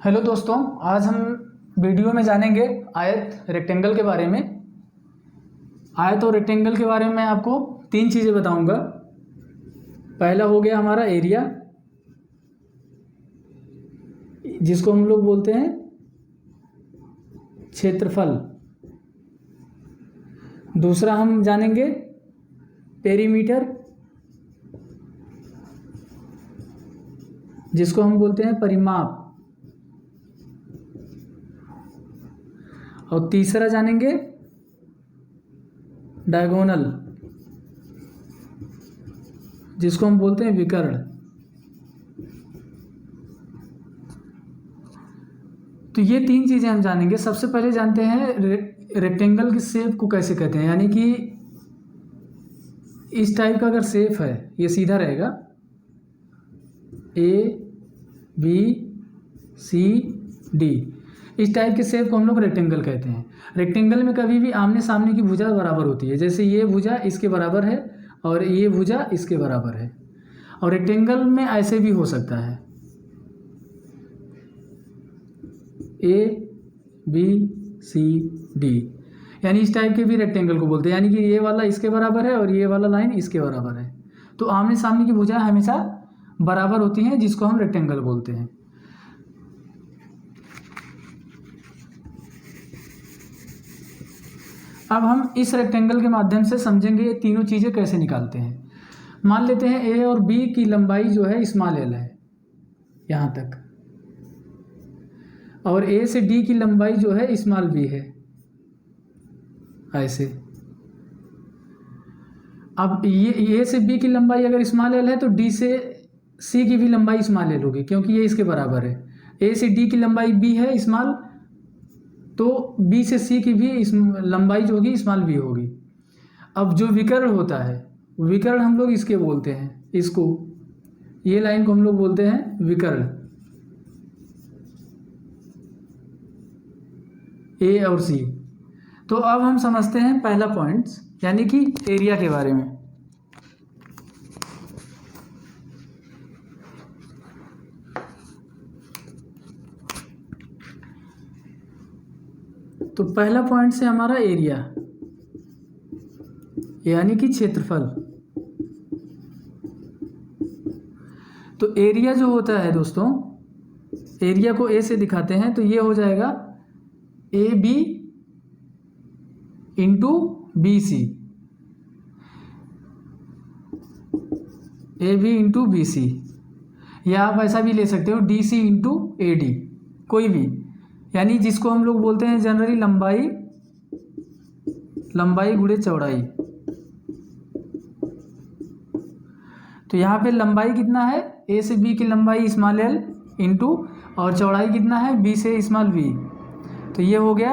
Hello दोस्तों, आज हम वीडियो में जानेंगे आयत रेक्टेंगल के बारे में। आयत और रेक्टेंगल के बारे में मैं आपको तीन चीज़ें बताऊंगा। पहला हो गया हमारा एरिया, जिसको हम लोग बोलते हैं क्षेत्रफल। दूसरा हम जानेंगे पेरीमीटर, जिसको हम बोलते हैं परिमाप। और तीसरा जानेंगे डायगोनल, जिसको हम बोलते हैं विकर्ण। तो ये तीन चीज़ें हम जानेंगे। सबसे पहले जानते हैं रेक्टेंगल की शेप को कैसे कहते हैं। यानी कि इस टाइप का अगर शेप है, ये सीधा रहेगा, ABCD, इस टाइप के शेप को हम लोग रेक्टेंगल कहते हैं। रेक्टेंगल में कभी भी आमने सामने की भुजा बराबर होती है। जैसे ये भुजा इसके बराबर है और ये भुजा इसके बराबर है। और रेक्टेंगल में ऐसे भी हो सकता है, ABCD, यानी इस टाइप के भी रेक्टेंगल को बोलते हैं। यानी कि ये वाला इसके बराबर है और ये वाला लाइन इसके बराबर है। तो आमने सामने की भुजा हमेशा बराबर होती हैं, जिसको हम रेक्टेंगल बोलते हैं। अब हम इस रेक्टेंगल के माध्यम से समझेंगे ये तीनों चीज़ें कैसे निकालते हैं। मान लेते हैं A और B की लंबाई जो है स्मॉल l है यहाँ तक, और A से D की लंबाई जो है स्मॉल b है, ऐसे। अब ये A से B की लंबाई अगर स्मॉल l है तो D से C की भी लंबाई स्मॉल l होगी, क्योंकि ये इसके बराबर है। A से D की लंबाई B है स्मॉल, तो B से C की भी लंबाई जो होगी स्मॉल b होगी। अब जो विकर्ण होता है, विकर्ण हम लोग इसके बोलते हैं, इसको, ये लाइन को हम लोग बोलते हैं विकर्ण, A और C। तो अब हम समझते हैं पहला पॉइंट्स, यानी कि एरिया के बारे में। तो पहला पॉइंट से हमारा एरिया, यानी कि क्षेत्रफल। तो एरिया जो होता है दोस्तों, एरिया को A से दिखाते हैं तो ये हो जाएगा AB into BC, AB into BC, या आप ऐसा भी ले सकते हो DC इंटू AD, कोई भी। यानी जिसको हम लोग बोलते हैं जनरली लंबाई गुणे चौड़ाई। तो यहाँ पे लंबाई कितना है, A से B की लंबाई स्मॉल l इंटू, और चौड़ाई कितना है B से स्मॉल b, तो ये हो गया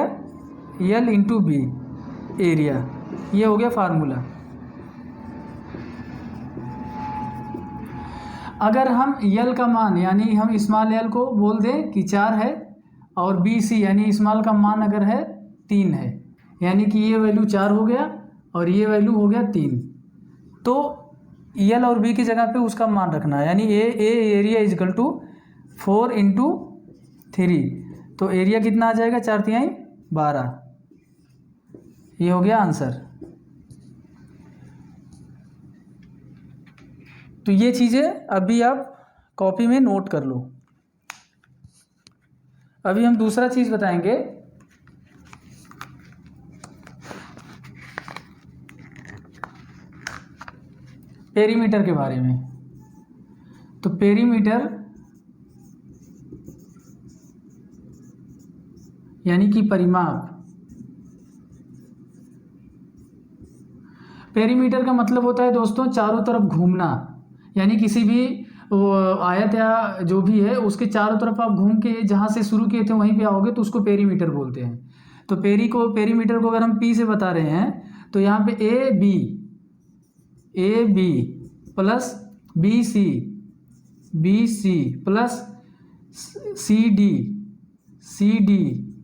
L इंटू B एरिया। ये हो गया फार्मूला। अगर हम L का मान, यानी हम स्मॉल l को बोल दें कि 4 है, और BC यानी स्मॉल का मान अगर है 3 है, यानी कि ये वैल्यू 4 हो गया और ये वैल्यू हो गया 3, तो L और B की जगह पे उसका मान रखना है। यानी A area is equal to 4 into 3, तो एरिया कितना आ जाएगा, 4×3 12। ये हो गया आंसर। तो ये चीज़ें अभी आप कॉपी में नोट कर लो। अभी हम दूसरा चीज़ बताएंगे, पेरीमीटर के बारे में। तो पेरीमीटर यानी कि परिमाप। पेरीमीटर का मतलब होता है दोस्तों चारों तरफ घूमना, यानी किसी भी आयत या जो भी है उसके चारों तरफ आप घूम के जहाँ से शुरू किए थे वहीं पे आओगे, तो उसको पेरीमीटर बोलते हैं। तो पेरीमीटर को अगर हम P से बता रहे हैं तो यहाँ पे AB plus BC plus CD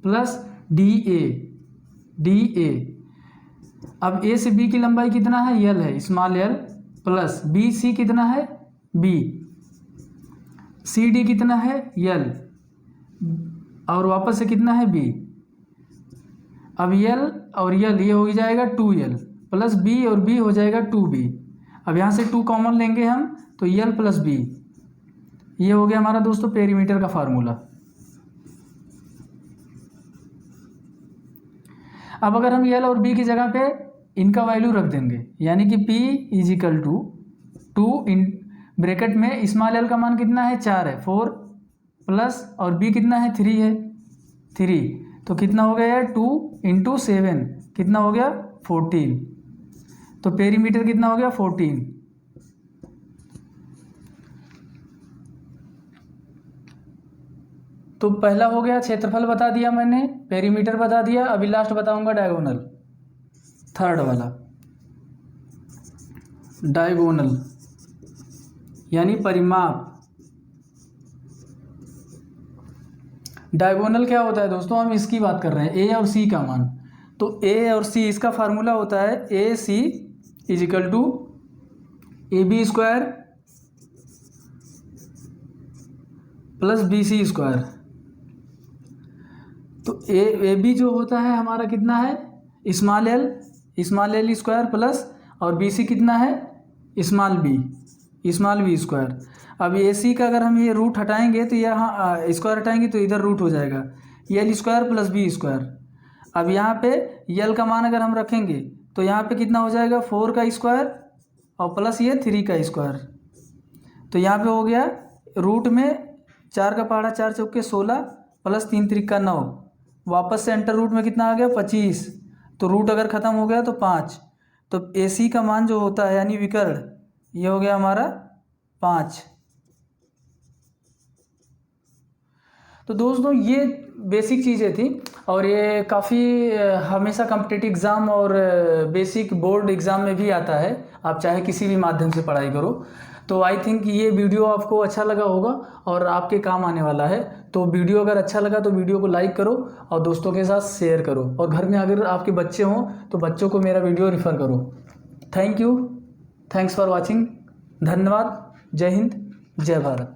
plus DA। अब A से B की लंबाई कितना है, L है, स्मॉल l, प्लस BC कितना है, B, CD कितना है, L, और वापस से कितना है b। अब यल और यल ये हो जाएगा 2l प्लस b और b हो जाएगा 2b। अब यहाँ से 2 कॉमन लेंगे हम तो यल प्लस b। ये हो गया हमारा दोस्तों पेरीमीटर का फार्मूला। अब अगर हम यल और b की जगह पे इनका वैल्यू रख देंगे, यानी कि p is equal to 2 in bracket में स्मॉल एल का मान कितना है 4 है 4 प्लस और b कितना है 3 है 3, तो कितना हो गया यार 2 इंटू 7 कितना हो गया 14। तो पेरीमीटर कितना हो गया 14। तो पहला हो गया क्षेत्रफल बता दिया मैंने, पेरीमीटर बता दिया। अभी लास्ट बताऊंगा डायगोनल, थर्ड वाला डायगोनल यानी परिमाप। डायगोनल क्या होता है दोस्तों, हम इसकी बात कर रहे हैं ए और सी का मान। तो ए और सी इसका फार्मूला होता है A C is equal to A B square plus B C square. तो ए बी जो होता है हमारा कितना है स्मॉल एल स्क्वायर प्लस और बी सी कितना है स्मॉल बी स्क्वायर। अब ए सी का अगर हम ये रूट हटाएंगे तो यहाँ स्क्वायर हटाएंगे तो इधर रूट हो जाएगा L square plus B square. अब यहाँ पे यल का मान अगर हम रखेंगे तो यहाँ पे कितना हो जाएगा 4 का स्क्वायर और प्लस ये 3 का स्क्वायर। तो यहाँ पे हो गया रूट में 4 का पहाड़ा 4 चौके 16 प्लस 3 त्रिका 9, वापस से एंटर रूट में कितना आ गया 25। तो रूट अगर ख़त्म हो गया तो 5। तो ए सी का मान जो होता है यानी विकर्ण ये हो गया हमारा 5। तो दोस्तों ये बेसिक चीज़ें थी और ये काफ़ी हमेशा कॉम्पिटिटिव एग्ज़ाम और बेसिक बोर्ड एग्ज़ाम में भी आता है, आप चाहे किसी भी माध्यम से पढ़ाई करो। तो आई थिंक ये वीडियो आपको अच्छा लगा होगा और आपके काम आने वाला है। तो वीडियो अगर अच्छा लगा तो वीडियो को लाइक करो और दोस्तों के साथ शेयर करो, और घर में अगर आपके बच्चे हों तो बच्चों को मेरा वीडियो रेफ़र करो। Thank you, thanks for watching, धन्यवाद, जय हिंद, जय भारत।